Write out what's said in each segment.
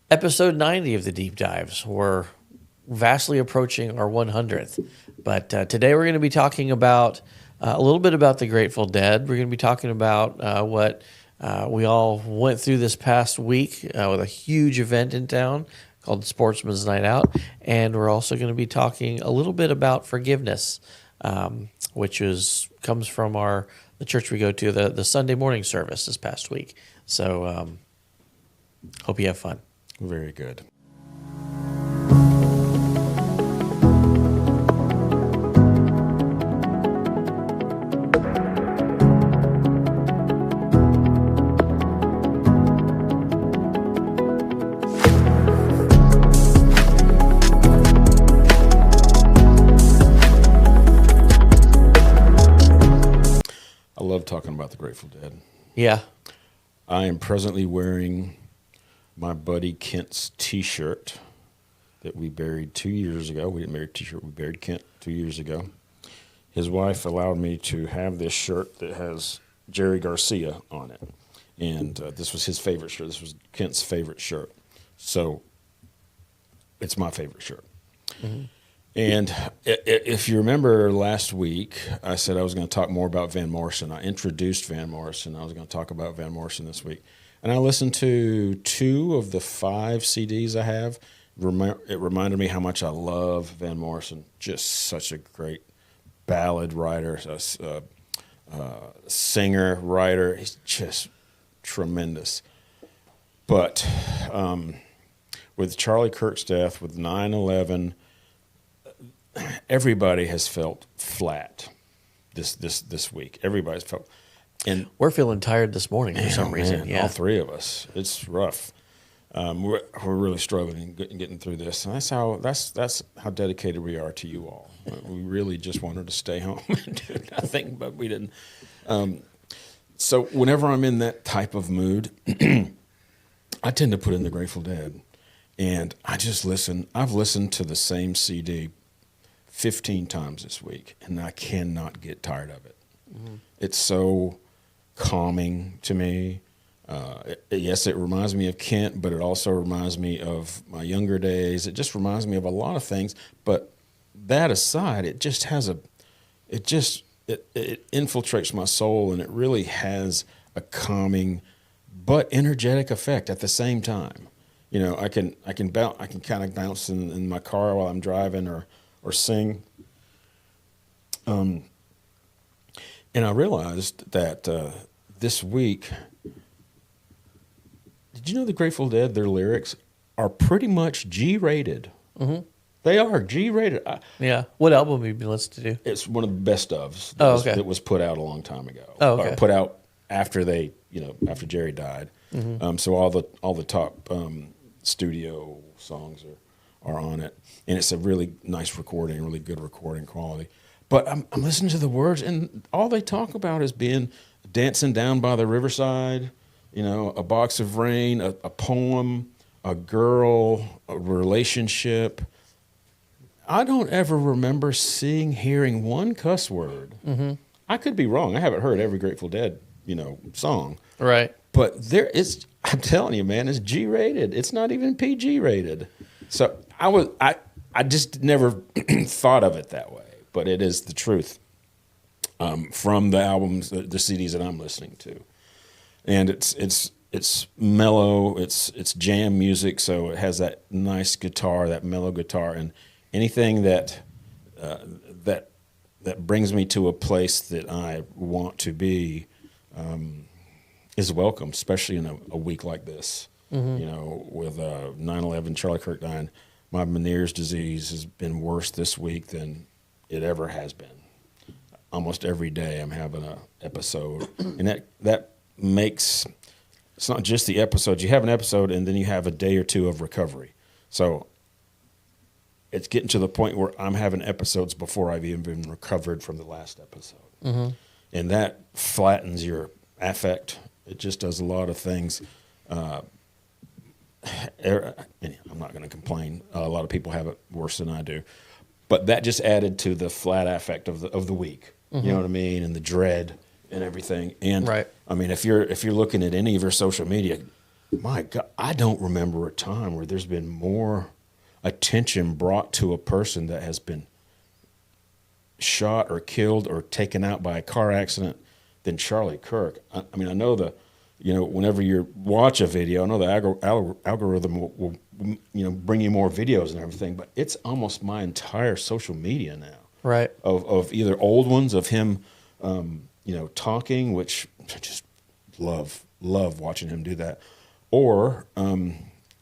Episode 90 of the Deep Dives. We're vastly approaching our 100th. But today we're going to be talking about a little bit about the Grateful Dead. We're going to be talking about what we all went through this past week with a huge event in town called Sportsman's Night Out. And we're also going to be talking a little bit about forgiveness, which comes from the church we go to, the Sunday morning service this past week. So hope you have fun. Very good. I love talking about the Grateful Dead. Yeah. I am presently wearing my buddy Kent's T-shirt that we buried 2 years ago. We didn't bury a T-shirt. We buried Kent 2 years ago. His wife allowed me to have this shirt that has Jerry Garcia on it. And this was his favorite shirt. This was Kent's favorite shirt. So it's my favorite shirt. Mm-hmm. And if you remember last week, I said I was going to talk more about Van Morrison. I introduced Van Morrison. I was going to talk about Van Morrison this week. And I listened to 2 of the 5 CDs I have. It reminded me how much I love Van Morrison. Just such a great ballad writer, singer, writer. He's just tremendous. But with Charlie Kirk's death, with 9/11, everybody has felt flat this week. Everybody's felt. And we're feeling tired this morning for some reason. Man, yeah, all 3 of us. It's rough. We're really struggling getting through this, and that's how dedicated we are to you all. We really just wanted to stay home and do nothing, but we didn't. So whenever I'm in that type of mood, I tend to put in the Grateful Dead, and I just listen. I've listened to the same CD 15 times this week, and I cannot get tired of it. Mm-hmm. It's so calming to me. Yes, it reminds me of Kent, but it also reminds me of my younger days. It just reminds me of a lot of things. But that aside, it just has it infiltrates my soul, and it really has a calming but energetic effect at the same time. You know, I can kind of bounce in my car while I'm driving or sing. And I realized that this week, did you know the Grateful Dead, their lyrics are pretty much G-rated? Mm-hmm. They are G-rated. Yeah. What album have you been listening to? It's one of the best ofs that was put out a long time ago. Oh, okay. Put out after after Jerry died. Mm-hmm. So all the top studio songs are on it, and it's a really nice recording, really good recording quality. But I'm listening to the words, and all they talk about is being dancing down by the riverside, a box of rain, a poem, a girl, a relationship. I don't ever remember hearing one cuss word. Mm-hmm. I could be wrong. I haven't heard every Grateful Dead, song. Right. But I'm telling you, man, it's G-rated. It's not even PG-rated. So I just never thought of it that way. But it is the truth from the albums, the CDs that I'm listening to, and it's mellow, it's jam music, so it has that nice guitar, that mellow guitar, and anything that brings me to a place that I want to be is welcome, especially in a week like this. Mm-hmm. With 9/11, Charlie Kirk dying, my Meniere's disease has been worse this week than it ever has been. Almost every day I'm having an episode. And that makes, it's not just the episode. You have an episode and then you have a day or two of recovery. So it's getting to the point where I'm having episodes before I've even been recovered from the last episode. Mm-hmm. And that flattens your affect. It just does a lot of things. I'm not going to complain. A lot of people have it worse than I do. But that just added to the flat affect of the week. Mm-hmm. You know what I mean? And the dread and everything. And right. I mean, if you're looking at any of your social media, my God, I don't remember a time where there's been more attention brought to a person that has been shot or killed or taken out by a car accident than Charlie Kirk. I mean, I know whenever you watch a video, I know the algorithm will bring you more videos and everything, but it's almost my entire social media now. Right. Of either old ones of him, talking, which I just love watching him do that, or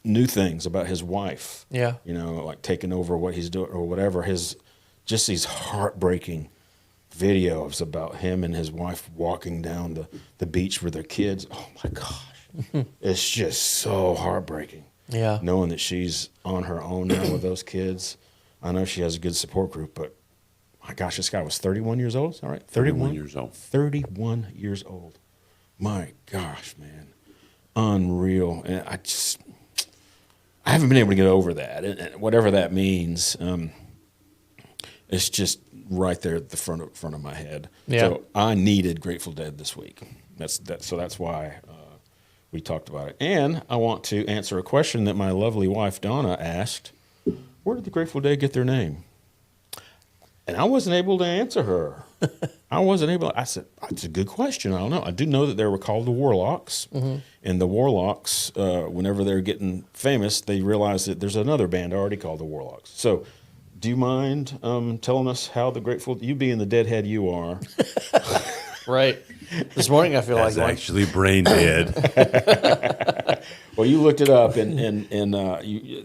new things about his wife. Yeah. Like taking over what he's doing or whatever. Just these heartbreaking videos about him and his wife walking down the beach with their kids. Oh my gosh. It's just so heartbreaking. Yeah. Knowing that she's on her own now with those kids. I know she has a good support group, but my gosh, this guy was 31 years old. Is that right? 31 years old. 31 years old. My gosh, man. Unreal. And I haven't been able to get over that. And whatever that means, it's just right there at the front of my head. Yeah. So I needed Grateful Dead this week. So that's why we talked about it. And I want to answer a question that my lovely wife Donna asked. Where did the Grateful Dead get their name? And I wasn't able to answer her. I said, it's a good question. I don't know. I do know that they were called the Warlocks. Mm-hmm. And the Warlocks, whenever they're getting famous, they realize that there's another band already called the Warlocks. So do you mind telling us how the Grateful, you being the deadhead you are. Right. This morning I feel That's like actually brain dead. Well, you looked it up, and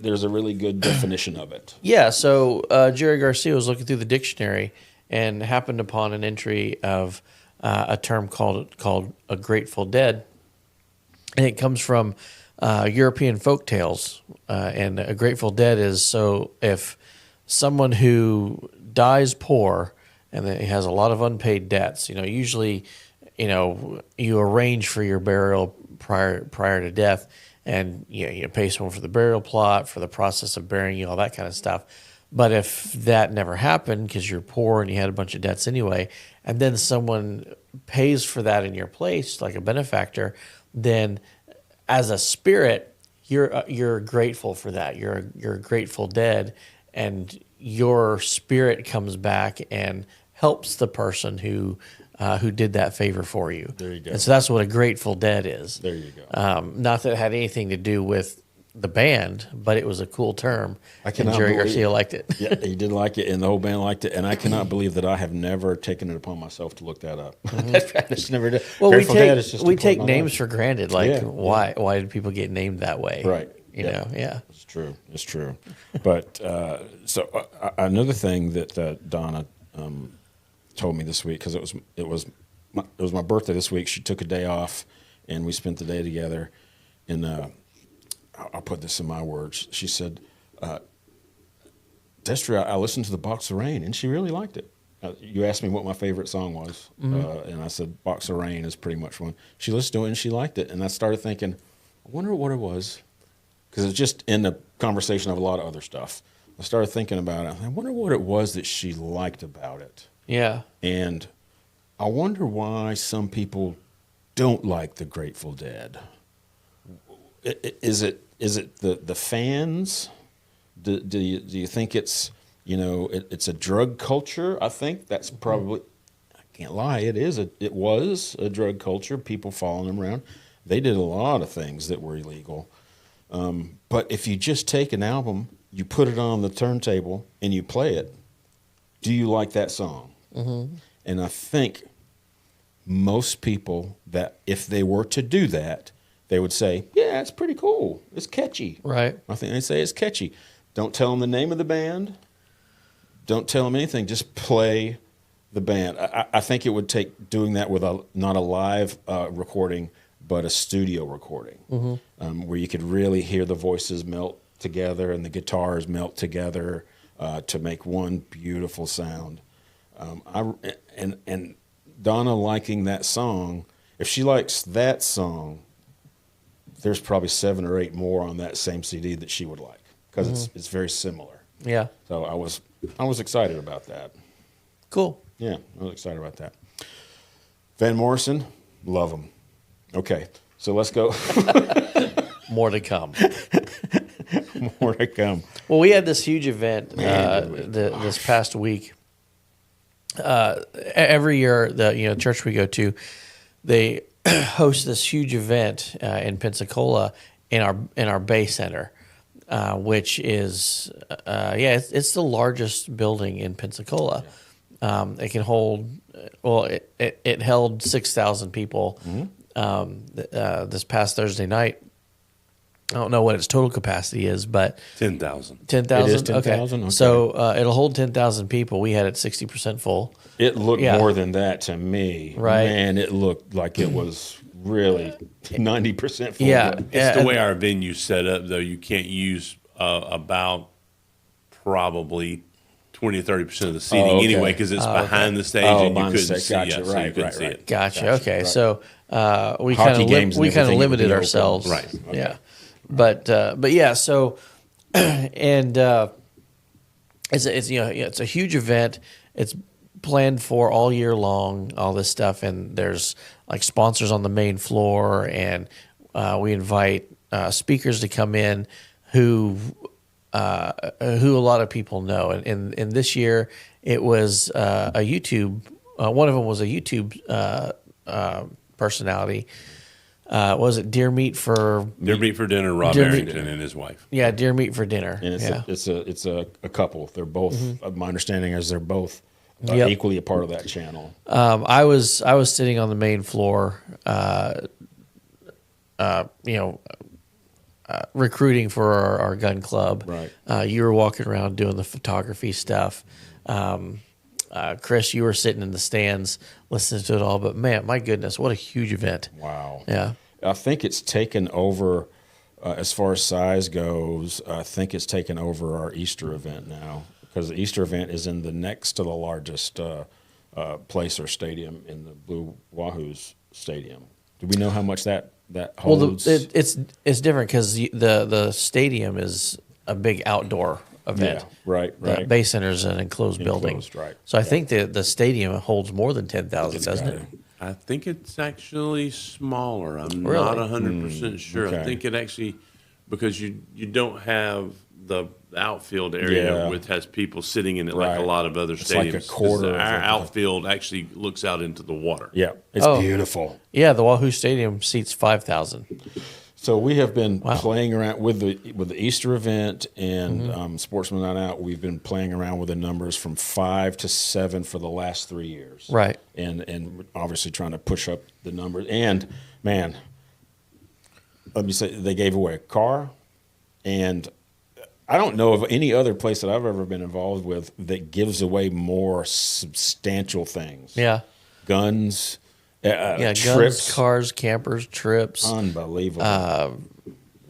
there's a really good definition of it. Yeah, so Jerry Garcia was looking through the dictionary and happened upon an entry of a term called a Grateful Dead, and it comes from European folk tales. And a Grateful Dead is so if someone who dies poor and he has a lot of unpaid debts, usually, you arrange for your burial prior to death. And you pay someone for the burial plot, for the process of burying you, all that kind of stuff. But if that never happened because you're poor and you had a bunch of debts anyway, and then someone pays for that in your place, like a benefactor, then as a spirit, you're grateful for that. You're a Grateful Dead, and your spirit comes back and helps the person who did that favor for you. There you go. And so that's what a Grateful Dead is. There you go. Not that it had anything to do with the band, but it was a cool term. I And cannot Jerry believe- Garcia liked it. Yeah, he did like it, and the whole band liked it. And I cannot believe that I have never taken it upon myself to look that up. I just never did. Well, Grateful Dead is just a we part take of my names life. for granted. Like, Yeah, why did people get named that way? Right. You know, yeah. It's true. It's true. But so another thing that Donna told me this week, because it was my birthday this week. She took a day off, and we spent the day together. And I'll put this in my words. She said, "Destry, I listened to the Box of Rain, and she really liked it." You asked me what my favorite song was, and I said Box of Rain is pretty much one. She listened to it and she liked it, and I started thinking, I wonder what it was, because it's just in the conversation of a lot of other stuff. I started thinking about it. I wonder what it was that she liked about it. Yeah. And I wonder why some people don't like the Grateful Dead. Is it the fans? Do you think it's it's a drug culture? I think that's probably, I can't lie, it was a drug culture. People following them around. They did a lot of things that were illegal. But if you just take an album, you put it on the turntable and you play it, do you like that song? Mm-hmm. And I think most people, that if they were to do that, they would say, yeah, it's pretty cool. It's catchy. Right. I think they say it's catchy. Don't tell them the name of the band. Don't tell them anything. Just play the band. I think it would take doing that with not a live recording, but a studio recording, where you could really hear the voices melt together and the guitars melt together to make one beautiful sound. And Donna liking that song, if she likes that song, there's probably 7 or 8 more on that same CD that she would like, because it's very similar. Yeah. So I was excited about that. Cool. Yeah, I was excited about that. Van Morrison, love him. Okay, so let's go. More to come. More to come. Well, we had this huge event this past week. Every year, the church we go to, they host this huge event in Pensacola in our Bay Center, which is it's the largest building in Pensacola. It can hold it held 6,000 people this past Thursday night. I don't know what its total capacity is, but 10,000. 10,000. It is 10,000? Okay. So it'll hold 10,000 people. We had it 60% full. It looked Yeah. more than that to me. Right. Man, it looked like it was really 90% full. Yeah. But It's the way our venue's set up, though. You can't use about probably 20 or 30% of the seating Oh, okay. anyway, because it's behind the stage Oh, and you behind the couldn't stage. see Gotcha. it. So you Right, couldn't right, see right. it. Gotcha. Gotcha. Okay. Right. So we Hockey kind of games and we kind of everything would limited be open. ourselves. Right. Okay. Yeah. But yeah. So and it's a huge event. It's planned for all year long. All this stuff, and there's like sponsors on the main floor, and we invite speakers to come in who a lot of people know. And this year it was a YouTube. One of them was a YouTube personality. Was it Deer Meat for? Deer Meat for Dinner, Rob Deer Meat- Arrington and his wife. Yeah, Deer Meat for Dinner. And it's a couple. They're both. My understanding is they're both Yep. equally a part of that channel. I was sitting on the main floor, recruiting for our gun club. Right. You were walking around doing the photography stuff. Chris, you were sitting in the stands listening to it all. But man, my goodness, what a huge event! Wow. Yeah. I think it's taken over as far as size goes. I think it's taken over our Easter event now, because the Easter event is in the next to the largest place or stadium in the Blue Wahoos Stadium. Do we know how much that holds? Well, it's different because the stadium is a big outdoor event. Yeah, right, The right. Bay Center is an enclosed building. Enclosed, right. So I think the stadium holds more than 10,000, doesn't it? I think it's actually smaller. I'm Really? not 100% sure. okay. I think it actually, because you don't have the outfield area Yeah. which has people sitting in it like Right. a lot of other It's like stadiums. a quarter of Our it. outfield actually looks out into the water. Yeah, it's Oh. beautiful. Yeah, the Wahoo Stadium seats 5,000. So we have been playing around with the Easter event and Sportsman Night Out. We've been playing around with the numbers from 5 to 7 for the last 3 years. Right. And obviously trying to push up the numbers. And man, let me say, they gave away a car, and I don't know of any other place that I've ever been involved with that gives away more substantial things. Yeah. Guns, Yeah, trips, guns, cars, campers, trips, unbelievable.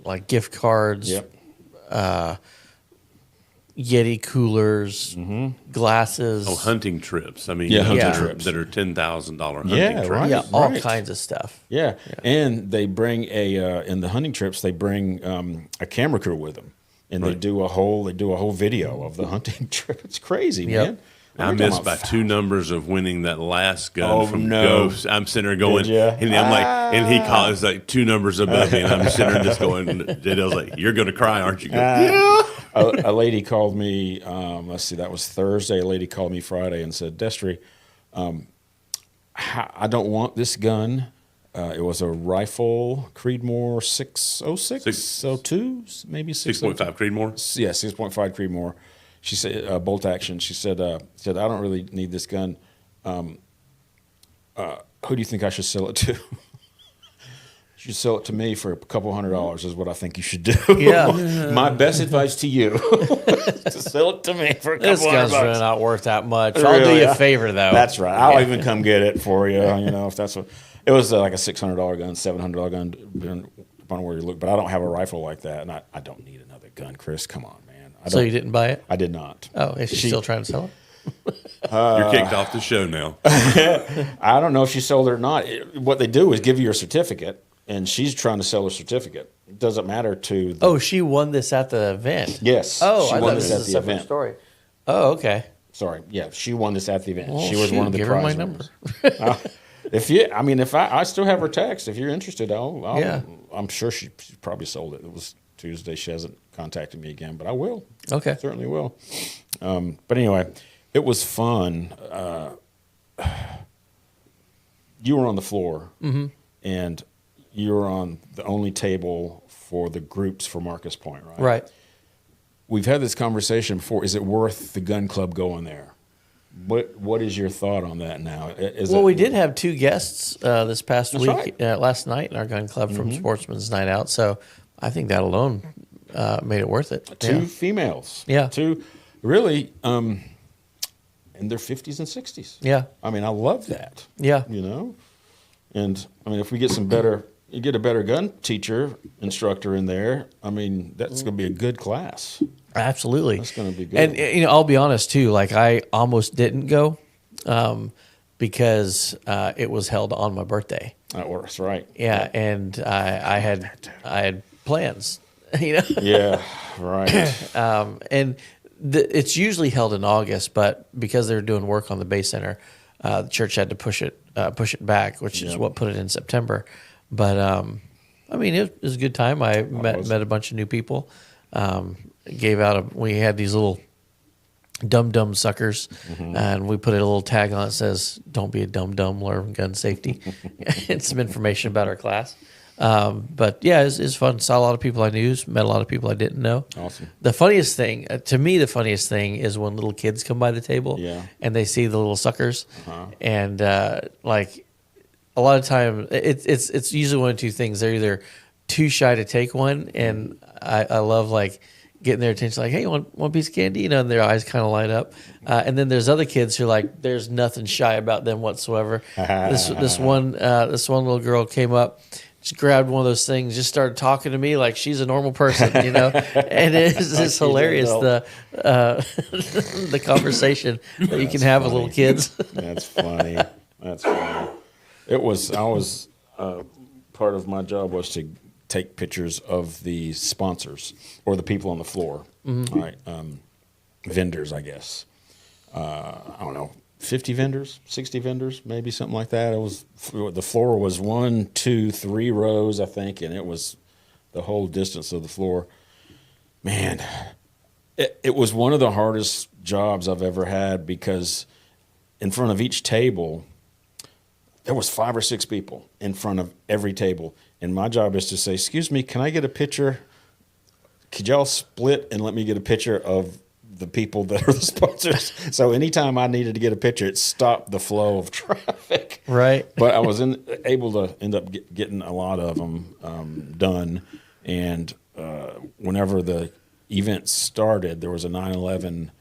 like gift cards, Yep. Yeti coolers, glasses. Oh, hunting trips. I mean, Yeah, hunting that are- trips. that are $10,000 hunting Yeah, trips. right. Yeah, all right. kinds of stuff. Yeah. And they bring in the hunting trips, they bring a camera crew with them, and they do a whole video of the hunting trip. It's crazy, Yep. man. I We're missed talking by 2 numbers of winning that last gun Oh, from no. Ghost. I'm sitting there going, Did ya? and I'm like, and he called, it's like 2 numbers above me, and I'm sitting there just going, and JDL's like, you're going to cry, aren't you? a lady called me. Let's see, that was Thursday. A lady called me Friday and said, "Destry, I don't want this gun." It was a rifle Creedmoor 606, 602, maybe 6.5 Creedmoor. Yeah, 6.5 Creedmoor. She said bolt action. She said, I don't really need this gun. Who do you think I should sell it to? You should sell it to me for a couple $100 is what I think you should do. Yeah. My best advice to you to sell it to me for a couple This gun's $100. really not worth that much. I'll do Really? you a favor, though. That's right. I'll even come get it for you. If that's what it was, like a $600 gun, $700 gun, depending upon where you look. But I don't have a rifle like that, and I don't need another gun, Chris. Come on, man. So you didn't buy it? I did not. Oh, is she still trying to sell it? You're kicked off the show now. I don't know if she sold it or not. What they do is give you a certificate, and she's trying to sell a certificate. It doesn't matter to the. Oh, she won this at the event. Yes. Oh, she I won thought this this at was a the separate event. story. Oh, okay. Sorry. Yeah, she won this at the event. Well, she was shoot, one of the give her my prize number. winners. if I still have her text. If you're interested, Yeah. I'm sure she probably sold it. It was Tuesday. She hasn't contacted me again, but I will. Okay. Certainly will. But anyway, it was fun. You were on the floor, and you were on the only table for the groups for Marcus Point, right? Right. We've had this conversation before. Is it worth the gun club going there? What is your thought on that now? We did have 2 guests this past That's week, right. last night in our gun club from Sportsman's Night Out. So I think that alone made it worth it. 2 females. Yeah. 2 really in their 50s and 60s. Yeah. I mean, I love that. Yeah. You know? And I mean, if we get you get a better gun instructor in there, I mean, that's going to be a good class. Absolutely. That's going to be good. And I'll be honest too. Like I almost didn't go because it was held on my birthday. That works, right? Yeah, and I had plans. Yeah, right. And it's usually held in August, but because they're doing work on the Bay Center, the church had to push it back, which is what put it in September. But I mean, it was a good time. I met a bunch of new people. We had these little dum suckers, and we put a little tag on it that says, "Don't be a dum, learn gun safety." And some information about our class. But yeah, it's fun. Saw a lot of people I knew, met a lot of people I didn't know. Awesome. The funniest thing, to me, is when little kids come by the table and they see the little suckers, and like a lot of time, it's usually one of 2 things. They're either too shy to take one, and I love like getting their attention, like, "Hey, you want a piece of candy?" And their eyes kind of light up. And then there's other kids who like, there's nothing shy about them whatsoever. This one little girl came up. Just grabbed one of those things, just started talking to me like she's a normal person, and it's just hilarious the conversation that you can have with little kids. That's funny. That's funny. I was part of my job was to take pictures of the sponsors or the people on the floor, right? Vendors, I guess. I don't know. 50 vendors, 60 vendors, maybe something like that. The floor was 1, 2, 3 rows, I think, and it was the whole distance of the floor. Man, it was one of the hardest jobs I've ever had because in front of each table, there was 5 or 6 people in front of every table. And my job is to say, "Excuse me, can I get a picture? Could y'all split and let me get a picture of the people that are the sponsors?" So anytime I needed to get a picture, it stopped the flow of traffic. Right. But I was able to end up getting a lot of them done. And whenever the event started, there was a 9/11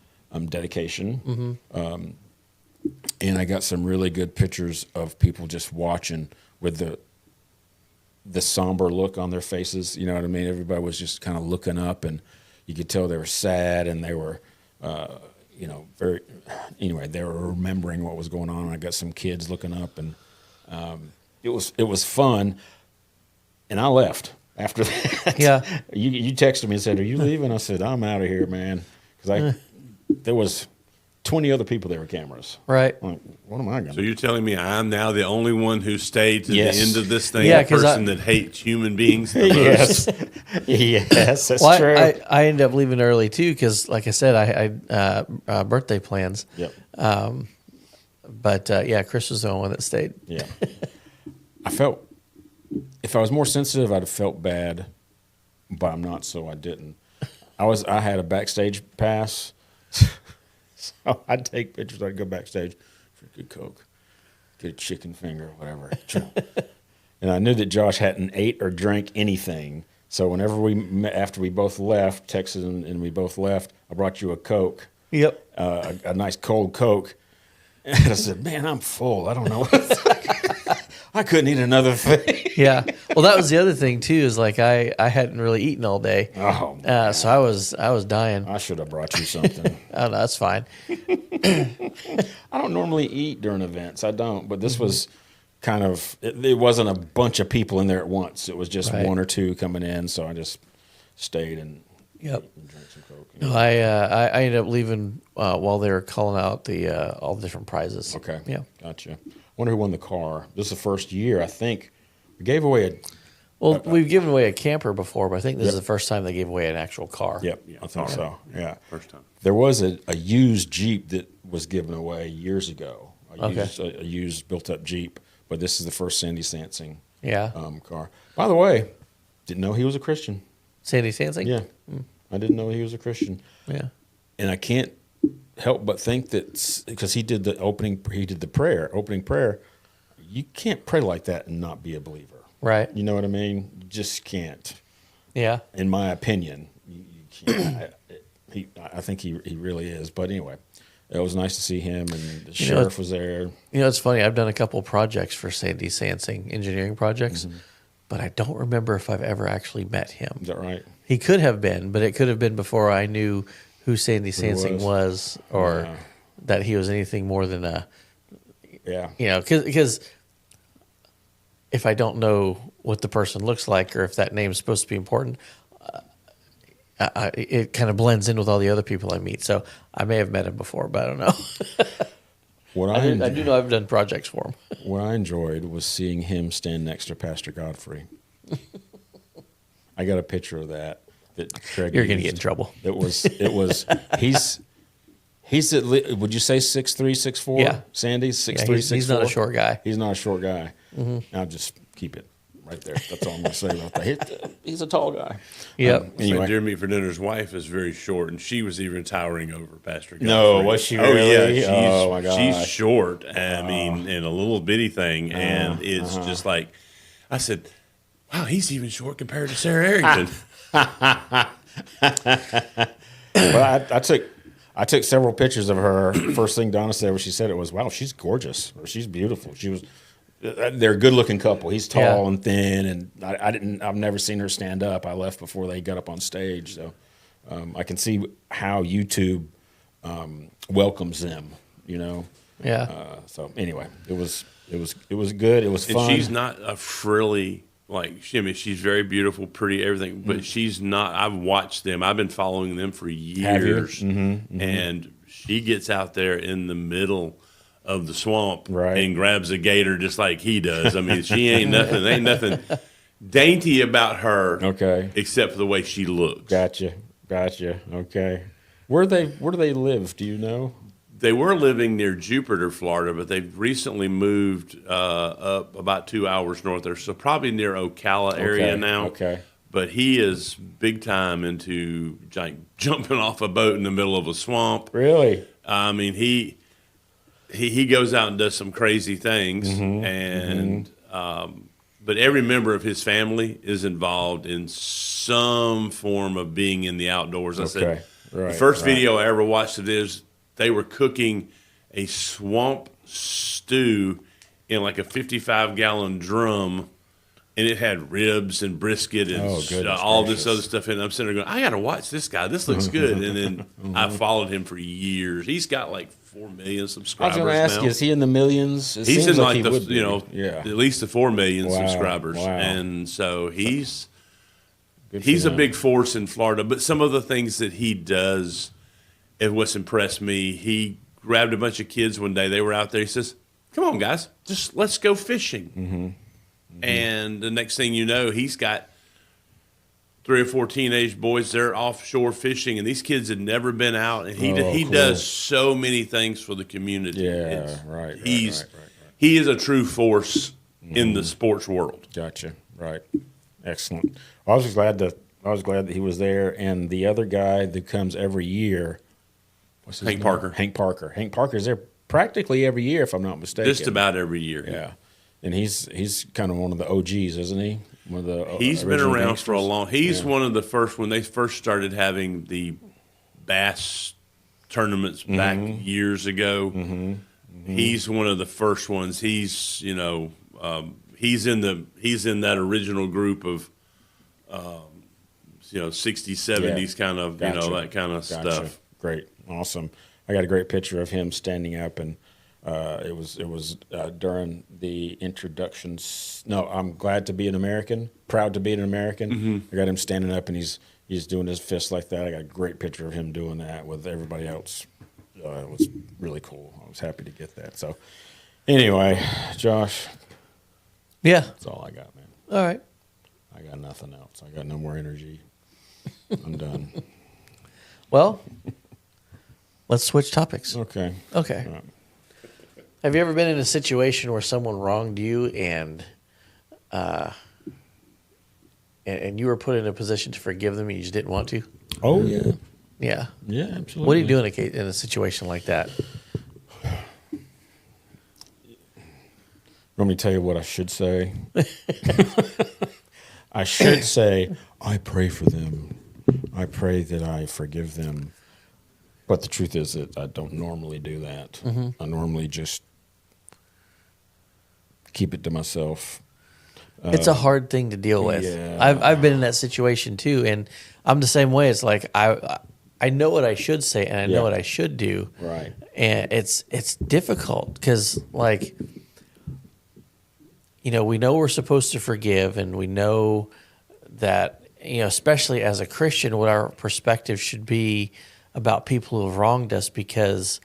dedication. And I got some really good pictures of people just watching with the somber look on their faces. You know what I mean? Everybody was just kind of looking up, and you could tell they were sad, and they were, they were remembering what was going on. And I got some kids looking up, and it was fun. And I left after that. Yeah. You texted me and said, "Are you leaving?" I said, "I'm out of here, man," because there was 20 other people there with cameras. Right. I'm like, what am I going to So do? you're telling me I'm now the only one who stayed to Yes. the end of this thing? Yeah, the 'cause person that hates human beings the Yes. most? Yes, that's Well, true. I ended up leaving early too because, like I said, I had birthday plans. Yep. But yeah, Chris was the only one that stayed. Yeah. I felt, if I was more sensitive, I'd have felt bad, but I'm not, so I didn't. I had a backstage pass, so I'd take pictures. I'd go backstage for a good Coke, get a chicken finger, whatever. And I knew that Josh hadn't ate or drank anything. So whenever after we both left, texted and we both left, I brought you a Coke. Yep. A nice cold Coke. And I said, "Man, I'm full. I don't know. I couldn't eat another thing." Yeah. Well, that was the other thing too. Is like I hadn't really eaten all day. Oh, So I was dying. I should have brought you something. Oh, no, that's fine. I don't normally eat during events. I don't. But this was kind of, it wasn't a bunch of people in there at once. It was just Right. one or two coming in. So I just stayed and Yep. and drink some Coke. No, I ended up leaving while they were calling out the all the different prizes. Okay. Yeah. Gotcha. Wonder who won the car. This is the first year, I think. We gave away a. Well, we've given away a camper before, but I think this is Yep. the first time they gave away an actual car. Yep, I think so. Yeah. First time. There was a used Jeep that was given away years ago. Okay. A used built-up Jeep, but this is the first Sandy Sansing Yeah. car. By the way, didn't know he was a Christian. Sandy Sansing? Yeah, I didn't know he was a Christian, Yeah. and I can't help but think that because he did the opening prayer. You can't pray like that and not be a believer. Right. You know what I mean? You just can't. Yeah. In my opinion, you can't. I think he really is. But anyway, it was nice to see him, and the sheriff was there. You know, it's funny. I've done a couple projects for Sandy Sansing, engineering projects, but I don't remember if I've ever actually met him. Is that right? He could have been, but it could have been before I knew who Sandy Sansing was or Yeah. that he was anything more than a, Yeah. you know, because if I don't know what the person looks like or if that name's supposed to be important, it kind of blends in with all the other people I meet. So I may have met him before, but I don't know. What I do know I've done projects for him. what I enjoyed was seeing him stand next to Pastor Godfrey. I got a picture of that Craig You're going to used. get in trouble. It was he's would you say 6'3", 6'4"? Yeah. Sandy's 6'3", Yeah, 6'4"? he's not a short guy. He's not a short guy. I'll just keep it right there. That's all I'm going to say about that. He's a tall guy. Yep. Anyway. My dear meat for dinner's wife is very short, and she was even towering over Pastor Godfrey. No, was she Oh really? yeah, Oh, my she's gosh. short. I mean, and a little bitty thing, and it's just like I said, wow, he's even short compared to Sarah Arrington. Well, I took several pictures of her. First thing Donna said when she said it was, "Wow, she's gorgeous," or "She's beautiful." She was. They're a good-looking couple. He's tall and thin, and I've never seen her stand up. I left before they got up on stage, so I can see how YouTube welcomes them. You know. Yeah. So anyway, it was good. It was fun. And she's not a frilly I mean, she's very beautiful, pretty, everything. But she's not. I've watched them. I've been following them for years, and she gets out there in the middle of the swamp and grabs a gator just like he does. I mean, she ain't nothing. Ain't nothing dainty about her. Okay. Except for the way she looks. Gotcha. Okay. Where do they live? Do you know? They were living near Jupiter, Florida, but they've recently moved up about 2 hours north there, so probably near Ocala area now. Okay. But he is big time into jumping off a boat in the middle of a swamp. Really? I mean, he goes out and does some crazy things, and but every member of his family is involved in some form of being in the outdoors. I said the first video I ever watched of this. They were cooking a swamp stew in like a 55-gallon drum, and it had ribs and brisket and all this other stuff in it. I'm sitting there going, I got to watch this guy. This looks good. And then I followed him for years. He's got like 4 million subscribers now. I was going to ask you, is he in the millions? He's in like the, yeah. at least the 4 million subscribers. Wow. And so he's a big force in Florida. But some of the things that he does, and what's impressed me, he grabbed a bunch of kids one day. They were out there. He says, come on, guys, just let's go fishing. And the next thing you know, he's got 3 or 4 teenage boys. They're offshore fishing, and these kids had never been out. And he does so many things for the community. Yeah, right. He is a true force in the sports world. Gotcha. Right. Excellent. Well, I was glad that he was there, and the other guy that comes every year. What's his Hank name? Parker. Hank Parker. Hank Parker's there practically every year, if I'm not mistaken. Just about every year. Yeah. And he's kind of one of the OGs, isn't he? One of the he's been original around gangsters. for a long. He's one of the first when they first started having the bass tournaments back years ago. He's one of the first ones. He's he's in that original group of 60s, 70s kind of that kind of stuff. Great, awesome. I got a great picture of him standing up, and it was during the introductions. No, I'm glad to be an American, proud to be an American. I got him standing up, and he's he's doing his fist like that. I got a great picture of him doing that with everybody else. It was really cool. I was happy to get that. So anyway, Josh, Yeah. that's all I got, man. All right. I got nothing else. I got no more energy. I'm done. Well, let's switch topics. Okay. Okay. All right. Have you ever been in a situation where someone wronged you and you were put in a position to forgive them and you just didn't want to? Oh, yeah. Yeah. Yeah, absolutely. What do you do in a situation like that? Want me to tell you what I should say? I should say, I pray for them. I pray that I forgive them. But the truth is that I don't normally do that. Mm-hmm. I normally just keep it to myself. It's a hard thing to deal with. yeah. I've been in that situation too, and I'm the same way. It's like I know what I should say and I know Yeah. what I should do, Right. and it's difficult because like we know we're supposed to forgive, and we know that especially as a Christian, what our perspective should be about people who have wronged us, because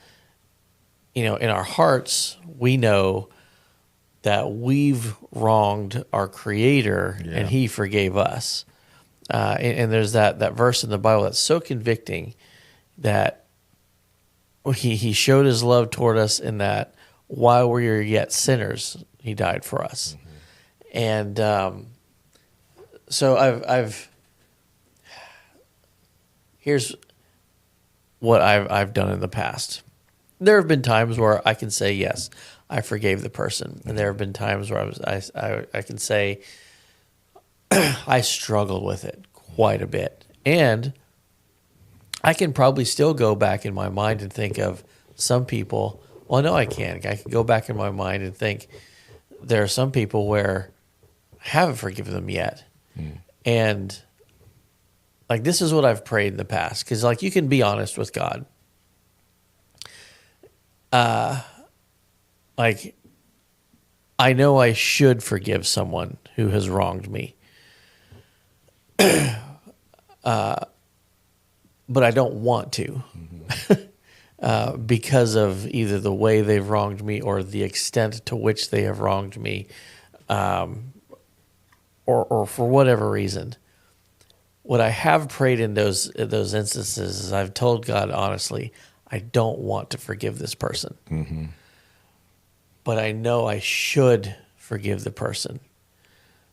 in our hearts we know that we've wronged our Creator, Yeah. and He forgave us. And there's that verse in the Bible that's so convicting, that He showed His love toward us in that while we were yet sinners, He died for us. And so I've here's what I've done in the past. There have been times where I can say yes, I forgave the person, and there have been times where I can say I struggled with it quite a bit, and I can probably still go back in my mind and think of some people. Well, no, I can't. I can go back in my mind and think there are some people where I haven't forgiven them yet, and like this is what I've prayed in the past, because like you can be honest with God. Like, I know I should forgive someone who has wronged me, but I don't want to, because of either the way they've wronged me or the extent to which they have wronged me, or for whatever reason. What I have prayed in those instances is I've told God honestly, I don't want to forgive this person. Mm-hmm. But I know I should forgive the person.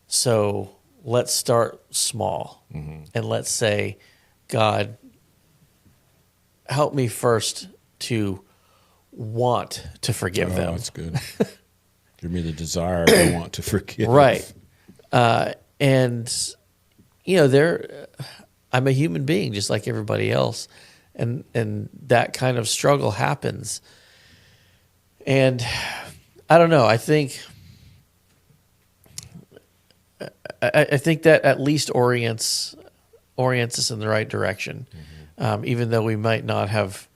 So let's start small, and let's say, God, help me first to want to forgive them. That's good. Give me the desire to want to forgive. Right. And, I'm a human being just like everybody else. And that kind of struggle happens. And I don't know. I think that at least orients us in the right direction, even though we might not have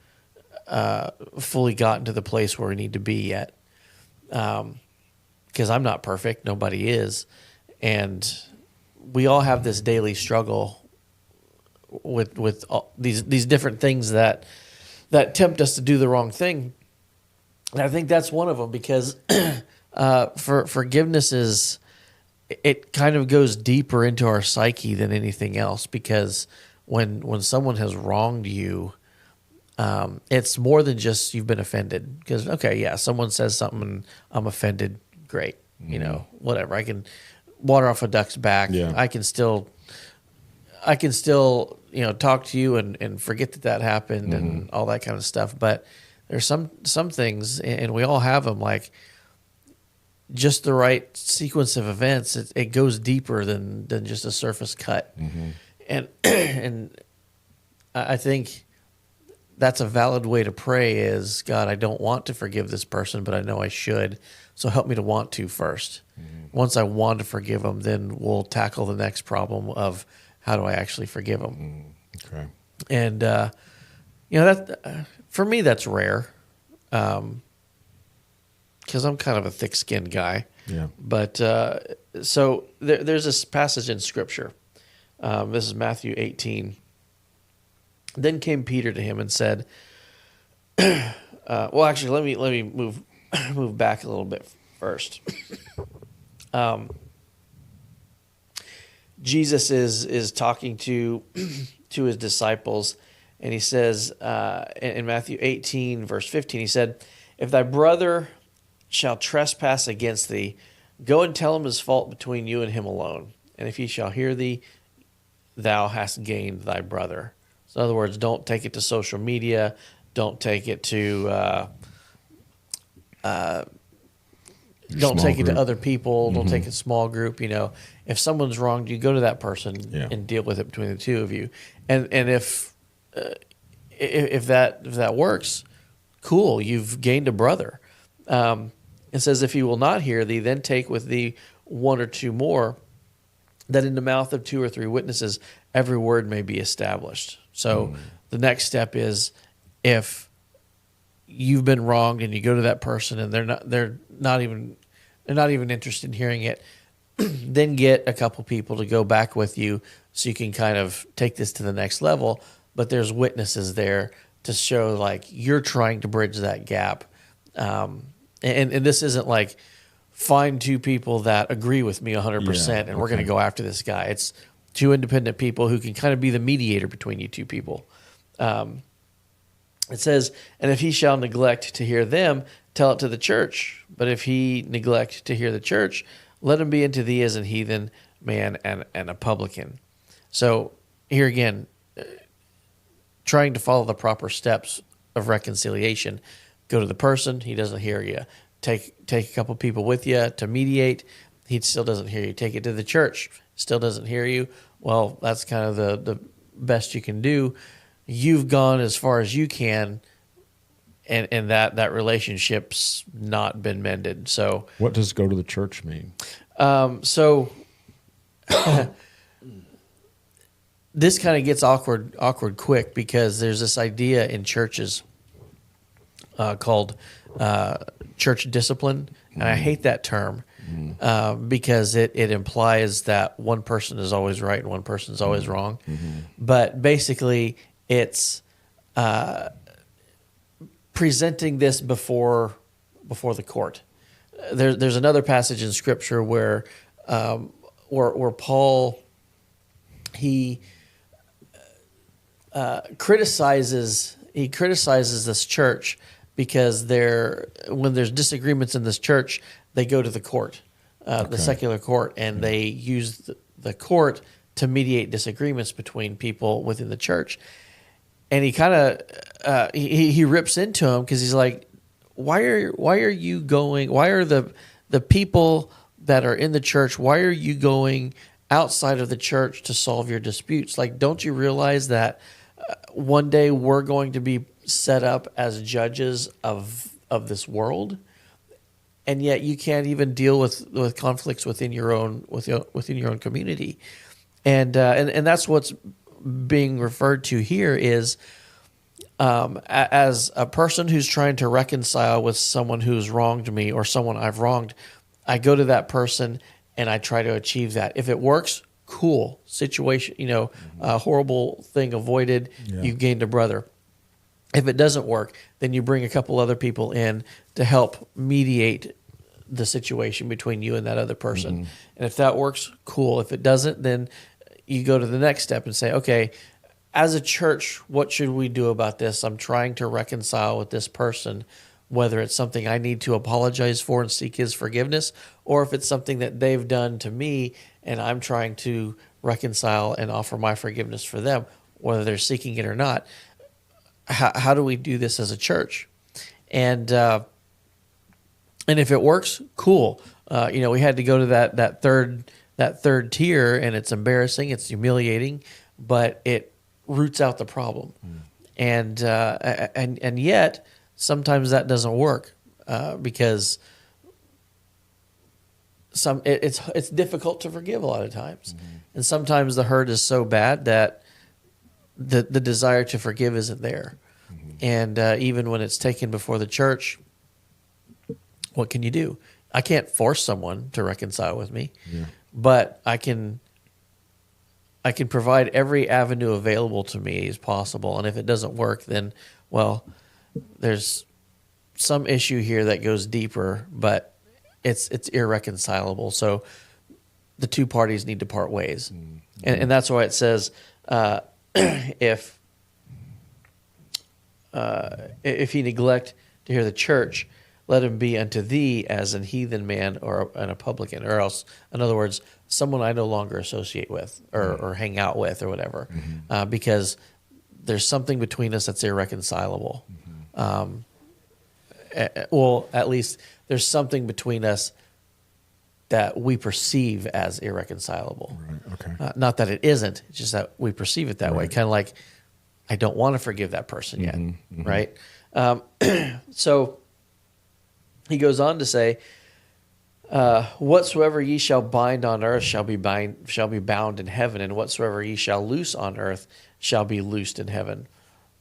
fully gotten to the place where we need to be yet. Because I'm not perfect, nobody is, and we all have this daily struggle with all these different things that tempt us to do the wrong thing. And I think that's one of them, because for forgiveness it kind of goes deeper into our psyche than anything else, because when someone has wronged you, it's more than just you've been offended. Because, okay, yeah, someone says something and I'm offended, great, whatever. I can water off a duck's back. Yeah. I can still talk to you and forget that happened and all that kind of stuff. But there's some things, and we all have them, like just the right sequence of events. It goes deeper than just a surface cut. And I think that's a valid way to pray is, God, I don't want to forgive this person, but I know I should. So help me to want to first. Once I want to forgive them, then we'll tackle the next problem of how do I actually forgive them. Okay. And, that for me, that's rare. Because I'm kind of a thick-skinned guy. Yeah. But so there's this passage in Scripture. This is Matthew 18. Then came Peter to him and said, well, actually, let me move back a little bit first. Jesus is talking to his disciples, and he says in Matthew 18, verse 15, he said, "If thy brother shall trespass against thee, go and tell him his fault between you and him alone. And if he shall hear thee, thou hast gained thy brother." So in other words, don't take it to social media. Don't take it to don't take it to other people. Don't take it to small group. If someone's wronged you, go to that person and deal with it between the two of you. And if that works, cool, you've gained a brother. It says, "If he will not hear thee, then take with thee one or two more, that in the mouth of two or three witnesses every word may be established." So the next step is, if you've been wronged and you go to that person and they're not even interested in hearing it, then get a couple people to go back with you so you can kind of take this to the next level. But there's witnesses there to show like you're trying to bridge that gap. And this isn't like find two people that agree with me 100% and we're going to go after this guy. It's two independent people who can kind of be the mediator between you two people. It says, "And if he shall neglect to hear them, tell it to the church. But if he neglect to hear the church, let him be unto thee as an heathen man and a publican." So here again, trying to follow the proper steps of reconciliation. Go to the person, he doesn't hear you. Take a couple people with you to mediate, he still doesn't hear you. Take it to the church, still doesn't hear you. Well, that's kind of the best you can do. You've gone as far as you can, and that relationship's not been mended. So what does go to the church mean? So this kind of gets awkward quick, because there's this idea in churches called church discipline, and I hate that term because it implies that one person is always right and one person is always wrong. But basically, it's presenting this before the court. There's another passage in Scripture where Paul he criticizes this church because when there's disagreements in this church, they go to the court, the secular court, and they use the court to mediate disagreements between people within the church. And he kind of he rips into him because he's like, why are you going? Why are the people that are in the church? Why are you going outside of the church to solve your disputes? Like, don't you realize that one day we're going to be set up as judges of this world, and yet you can't even deal with conflicts within your own community, and that's what's being referred to here is as a person who's trying to reconcile with someone who's wronged me or someone I've wronged. I go to that person and I try to achieve that. If it works, cool. Situation, a horrible thing avoided. Yeah. You've gained a brother. If it doesn't work, then you bring a couple other people in to help mediate the situation between you and that other person. And if that works, cool. If it doesn't, then you go to the next step and say, okay, as a church, what should we do about this? I'm trying to reconcile with this person, whether it's something I need to apologize for and seek his forgiveness, or if it's something that they've done to me and I'm trying to reconcile and offer my forgiveness for them, whether they're seeking it or not. How do we do this as a church? And if it works, cool. We had to go to that third tier, and it's embarrassing, it's humiliating, but it roots out the problem. And yet sometimes that doesn't work because it's difficult to forgive a lot of times, and sometimes the hurt is so bad that the desire to forgive isn't there. And even when it's taken before the church, what can you do? I can't force someone to reconcile with me, but I can I can provide every avenue available to me as possible. And if it doesn't work, then, well, there's some issue here that goes deeper, but it's irreconcilable. So the two parties need to part ways. Mm-hmm. And that's why it says, if he neglect to hear the church, let him be unto thee as an heathen man or a publican, or else, in other words, someone I no longer associate with or hang out with or whatever, because there's something between us that's irreconcilable. Well, at least there's something between us that we perceive as irreconcilable. Right. Okay. Not that it isn't, it's just that we perceive it that way. Kind of like, I don't want to forgive that person yet, right? So he goes on to say, whatsoever ye shall bind on earth shall be bound in heaven, and whatsoever ye shall loose on earth shall be loosed in heaven.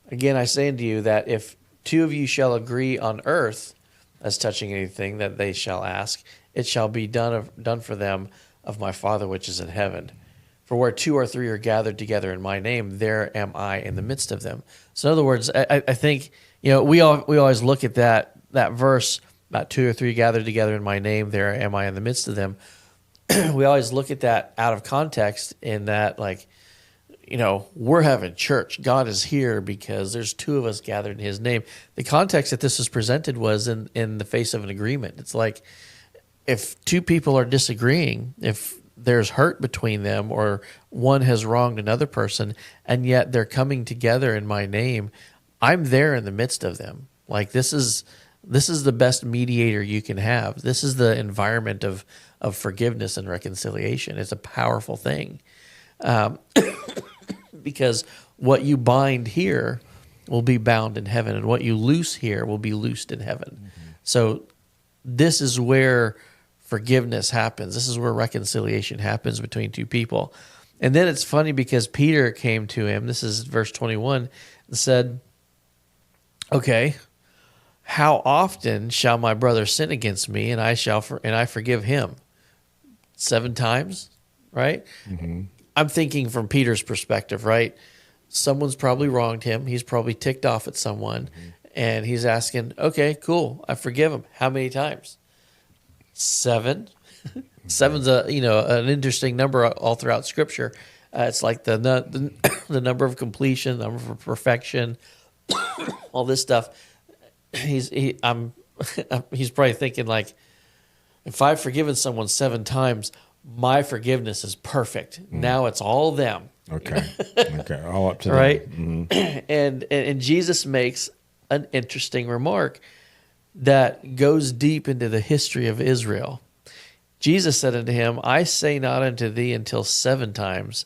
Again, I say unto you that if two of you shall agree on earth as touching anything that they shall ask, it shall be done for them of my Father which is in heaven. For where two or three are gathered together in my name, there am I in the midst of them. So in other words, I think, we always look at that verse about two or three gathered together in my name, there am I in the midst of them. We always look at that out of context in that, like, we're having church. God is here because there's two of us gathered in his name. The context that this was presented was in the face of an agreement. It's like, if two people are disagreeing, if there's hurt between them or one has wronged another person, and yet they're coming together in my name, I'm there in the midst of them. Like, this is the best mediator you can have. This is the environment of forgiveness and reconciliation. It's a powerful thing. Because what you bind here will be bound in heaven, and what you loose here will be loosed in heaven. Mm-hmm. So this is where forgiveness happens. This is where reconciliation happens between two people. And then it's funny because Peter came to him, this is verse 21, and said, okay, how often shall my brother sin against me, and I forgive him? 7 times, right? Mm-hmm. I'm thinking from Peter's perspective, right? Someone's probably wronged him. He's probably ticked off at someone, and he's asking, okay, cool, I forgive him. How many times? 7. 7's an interesting number all throughout Scripture. It's like the number of completion, the number of perfection, all this stuff. He's probably thinking, like, if I've forgiven someone 7 times, my forgiveness is perfect. Now it's all them. Okay. Okay. All up to right? them. Mm-hmm. And Jesus makes an interesting remark that goes deep into the history of Israel. Jesus said unto him, I say not unto thee until 7 times,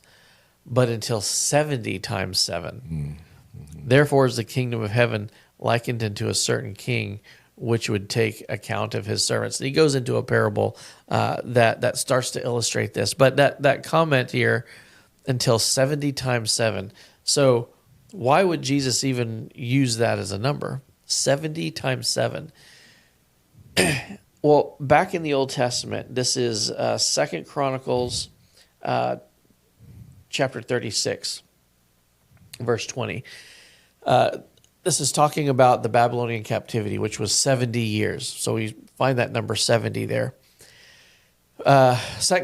but until 70 times 7. Mm-hmm. Therefore is the kingdom of heaven likened unto a certain king, which would take account of his servants. And he goes into a parable that starts to illustrate this. But that comment here, until 70 times 7. So why would Jesus even use that as a number? 70 times 7. Well, back in the Old Testament, this is 2 Chronicles chapter 36, verse 20. This is talking about the Babylonian captivity, which was 70 years. So we find that number 70 there. 2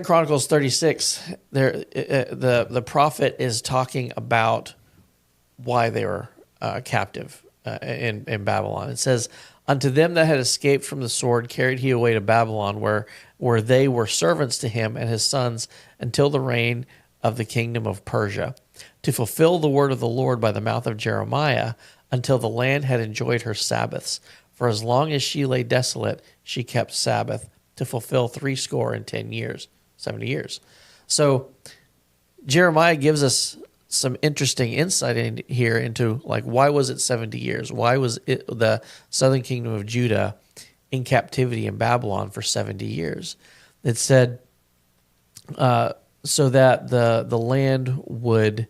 Chronicles 36, the prophet is talking about why they were captive in Babylon. It says, unto them that had escaped from the sword carried he away to Babylon, where they were servants to him and his sons until the reign of the kingdom of Persia, to fulfill the word of the Lord by the mouth of Jeremiah, until the land had enjoyed her Sabbaths. For as long as she lay desolate, she kept Sabbath, to fulfill 70 years. So Jeremiah gives us some interesting insight in here into, like, why was it 70 years? Why was it the southern kingdom of Judah in captivity in Babylon for 70 years? It said so that the land would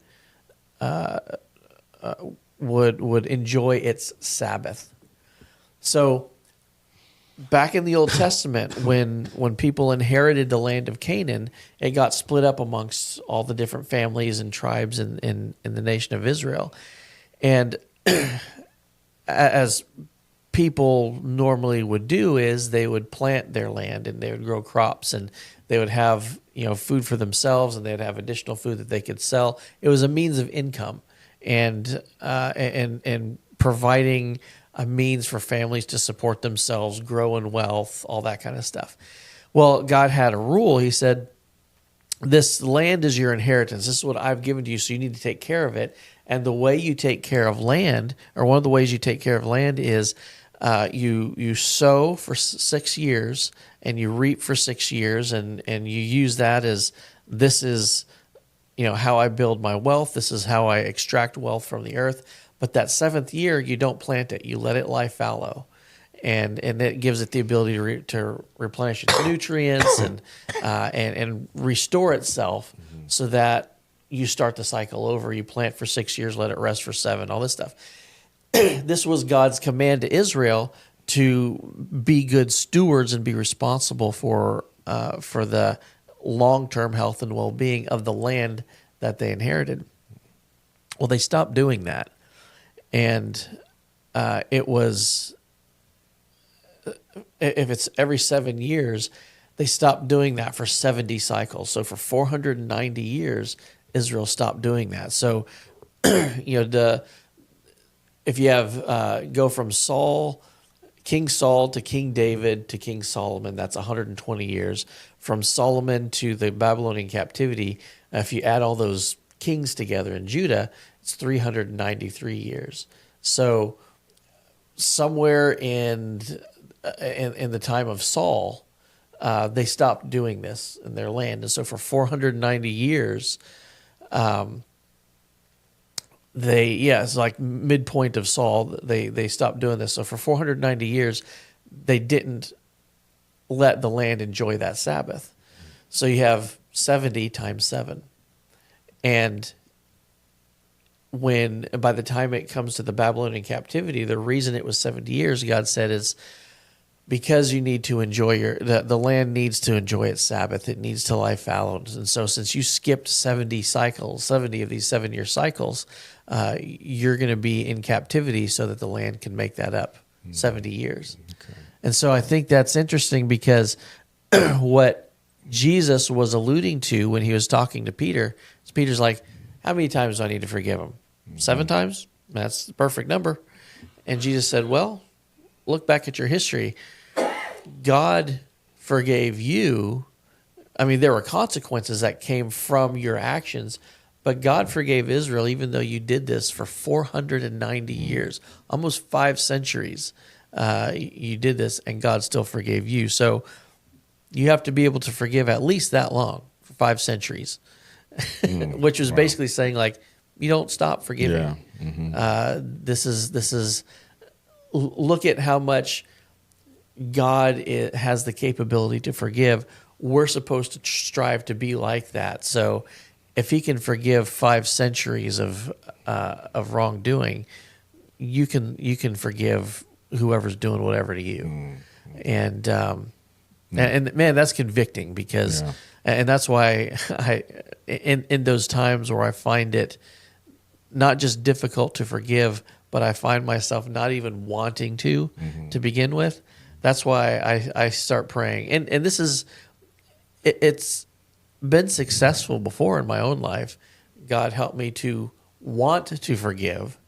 enjoy its Sabbath. So back in the Old Testament, when people inherited the land of Canaan, it got split up amongst all the different families and tribes in the nation of Israel. And as people normally would do, is they would plant their land and they would grow crops, and they would have food for themselves, and they'd have additional food that they could sell. It was a means of income, and providing a means for families to support themselves, grow in wealth, all that kind of stuff. Well, God had a rule. He said, this land is your inheritance. This is what I've given to you, so you need to take care of it. And the way you take care of land, or one of the ways you take care of land, is you sow for 6 years and you reap for 6 years, and you use that as, this is how I build my wealth. This is how I extract wealth from the earth. But that 7th year, you don't plant it. You let it lie fallow. And it gives it the ability to replenish its nutrients and restore itself, so that you start the cycle over. You plant for 6 years, let it rest for 7, all this stuff. This was God's command to Israel, to be good stewards and be responsible for the long-term health and well-being of the land that they inherited. Well, they stopped doing that. And it was, if it's every 7 years, they stopped doing that for 70 cycles. So for 490 years, Israel stopped doing that. So, if you have go from King Saul to King David to King Solomon, that's 120 years. From Solomon to the Babylonian captivity, if you add all those kings together in Judah, it's 393 years. So somewhere in the time of Saul, they stopped doing this in their land. And so for 490 years, it's like midpoint of Saul, they stopped doing this. So for 490 years, they didn't let the land enjoy that Sabbath. So you have 70 times 7. And by the time it comes to the Babylonian captivity, the reason it was 70 years, God said, is because you need to enjoy the land needs to enjoy its Sabbath. It needs to lie fallow. And so since you skipped 70 cycles, 70 of these 7-year cycles, you're going to be in captivity so that the land can make that up 70 years. Okay. And so I think that's interesting, because what Jesus was alluding to when he was talking to Peter, is Peter's like, how many times do I need to forgive him? 7 times? That's the perfect number. And Jesus said, well, look back at your history. God forgave you. I mean, there were consequences that came from your actions, but God forgave Israel even though you did this for 490 years, almost 5 centuries. You did this, and God still forgave you. So you have to be able to forgive at least that long, for 5 centuries, which was basically saying, like, you don't stop forgiving. Yeah. Mm-hmm. This is look at how much God has the capability to forgive. We're supposed to strive to be like that. So if he can forgive 5 centuries of wrongdoing, you can forgive whoever's doing whatever to you. Mm-hmm. And man, that's convicting, because and that's why in those times where I find it not just difficult to forgive, but I find myself not even wanting to begin with. That's why I start praying. And this is, it's been successful before in my own life. God help me to want to forgive,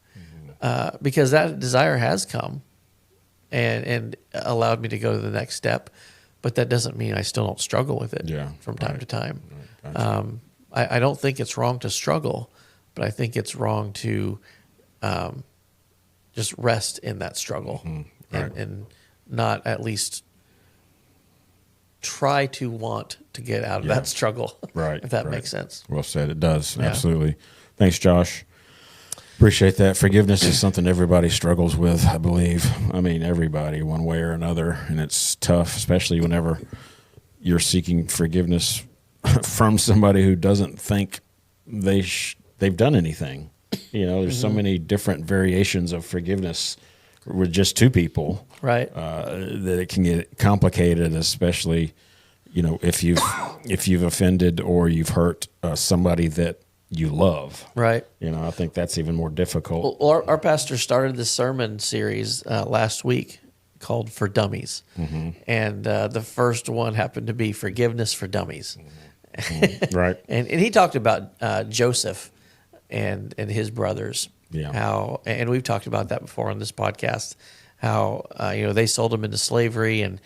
because that desire has come and allowed me to go to the next step. But that doesn't mean I still don't struggle with it from time to time. Right. Gotcha. I don't think it's wrong to struggle, but I think it's wrong to just rest in that struggle and not at least try to want to get out of that struggle, if that makes sense. Well said. It does. Yeah. Absolutely. Thanks, Josh. Appreciate that. Forgiveness is something everybody struggles with, I believe. I mean, everybody, one way or another. And it's tough, especially whenever you're seeking forgiveness from somebody who doesn't think they've done anything. There's so many different variations of forgiveness with just two people, Right. that it can get complicated, especially, if you've offended or you've hurt somebody that you love. Right. I think that's even more difficult. Well, our pastor started this sermon series last week called For Dummies. And the first one happened to be Forgiveness for Dummies. Right. And he talked about Joseph and his brothers. Yeah. And we've talked about that before on this podcast, how they sold him into slavery, and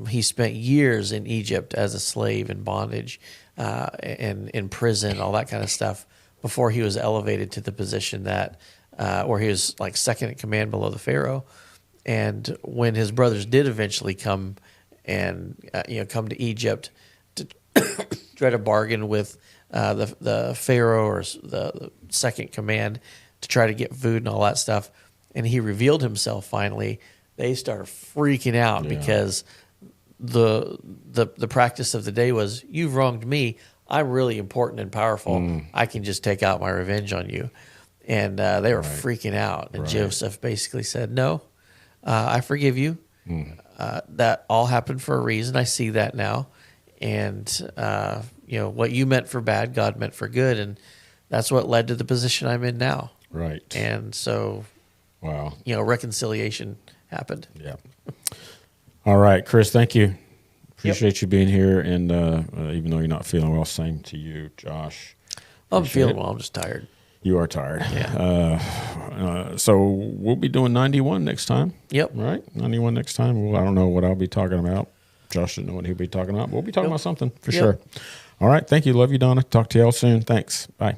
he spent years in Egypt as a slave in bondage, and in prison, all that kind of stuff, before he was elevated to the position that where he was like second in command below the Pharaoh. And when his brothers did eventually come and come to Egypt to try to bargain with the Pharaoh or the second command to try to get food and all that stuff, and he revealed himself finally, they started freaking out because the practice of the day was, you've wronged me, I'm really important and powerful, I can just take out my revenge on you. And they were freaking out. And Joseph basically said, no, I forgive you. That all happened for a reason. I see that now. And what you meant for bad, God meant for good, and that's what led to the position I'm in now. Right. And so, wow, reconciliation happened. Yeah. All right, Chris, thank you. Appreciate you being here, and even though you're not feeling well, same to you, Josh. I'm feeling well. I'm just tired. You are tired. Yeah. So we'll be doing 91 next time. Yep. Right? 91 next time. Well, I don't know what I'll be talking about. Josh didn't know what he'll be talking about. We'll be talking about something for sure. All right. Thank you. Love you, Donna. Talk to y'all soon. Thanks. Bye.